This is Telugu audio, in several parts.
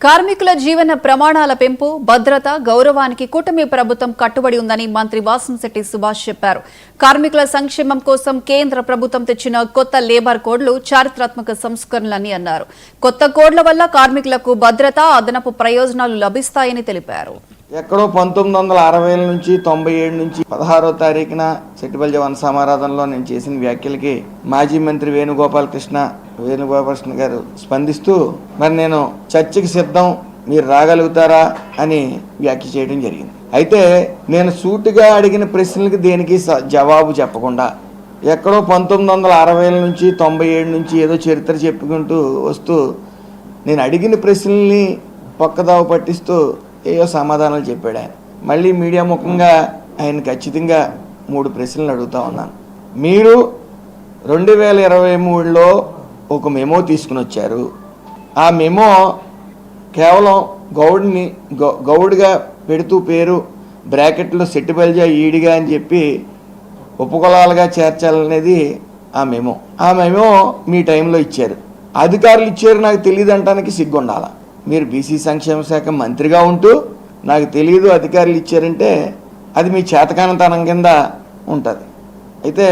కార్మికుల జీవన ప్రమాణాల పెంపు, భద్రత, గౌరవానికి కూటమి ప్రభుత్వం కట్టుబడి ఉందని మంత్రి వాసంశెట్టి సుభాష్ చెప్పారు. కార్మికుల సంక్షేమం కోసం కేంద్ర ప్రభుత్వం తెచ్చిన కొత్త లేబర్ కోడ్లు చారిత్రాత్మక సంస్కరణలని అన్నారు. కొత్త కోడ్ల వల్ల కార్మికులకు భద్రత, అదనపు ప్రయోజనాలు లభిస్తాయని తెలిపారు. ఎక్కడో 1960 నుంచి 97 నుంచి 16వ తారీఖున సెట్టిబల్జ వన సమారాధనలో నేను చేసిన వ్యాఖ్యలకి మాజీ మంత్రి వేణుగోపాలకృష్ణ గారు స్పందిస్తూ మరి నేను చర్చకి సిద్ధం, మీరు రాగలుగుతారా అని వ్యాఖ్య చేయడం జరిగింది. అయితే నేను సూటిగా అడిగిన ప్రశ్నలకి దేనికి జవాబు చెప్పకుండా ఎక్కడో 1960 నుంచి 97 నుంచి ఏదో చరిత్ర చెప్పుకుంటూ వస్తూ నేను అడిగిన ప్రశ్నల్ని పక్కదావ పట్టిస్తూ ఏయో సమాధానాలు చెప్పాడు ఆయన. మళ్ళీ మీడియా ముఖంగా ఆయన ఖచ్చితంగా 3 ప్రశ్నలు అడుగుతా ఉన్నాను. మీరు 2023లో ఒక మెమో తీసుకుని వచ్చారు. ఆ మెమో కేవలం గౌడ్గా పెడుతూ పేరు బ్రాకెట్లో సెట్టిబల్జ ఈడిగా అని చెప్పి ఉపకులాలుగా చేర్చాలనేది ఆ మెమో మీ టైంలో ఇచ్చారు. అధికారులు ఇచ్చారు నాకు తెలియదు అంటానికి సిగ్గుండాల. మీరు బీసీ సంక్షేమ శాఖ మంత్రిగా ఉంటూ నాకు తెలియదు అధికారులు ఇచ్చారంటే అది మీ చేతకానితనం కింద ఉంటుంది. అయితే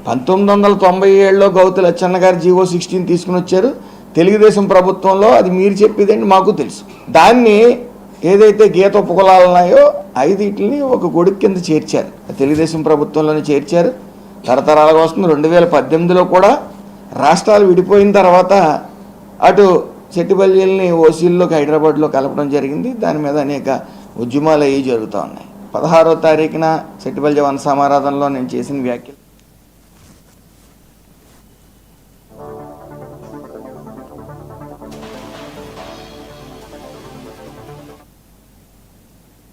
1997లో గౌతు లచ్చన్న గారు జీవో 16 తీసుకుని వచ్చారు. తెలుగుదేశం ప్రభుత్వంలో అది మీరు చెప్పేదండి మాకు తెలుసు. దాన్ని ఏదైతే గీత ఉపకులాలు ఉన్నాయో 5 ఒక గొడుగు కింద చేర్చారు. తెలుగుదేశం ప్రభుత్వంలోనే చేర్చారు. తరతరాలుగా వస్తుంది. 2018లో కూడా రాష్ట్రాలు విడిపోయిన తర్వాత అటు సెట్టిబల్జీలని ఓసీల్లోకి హైదరాబాద్లో కలపడం జరిగింది. దాని మీద అనేక ఉద్యమాలు అవి జరుగుతూ ఉన్నాయి. 16వ తారీఖున సెట్టిబల్జ వన సమారాధనలో నేను చేసిన వ్యాఖ్యలు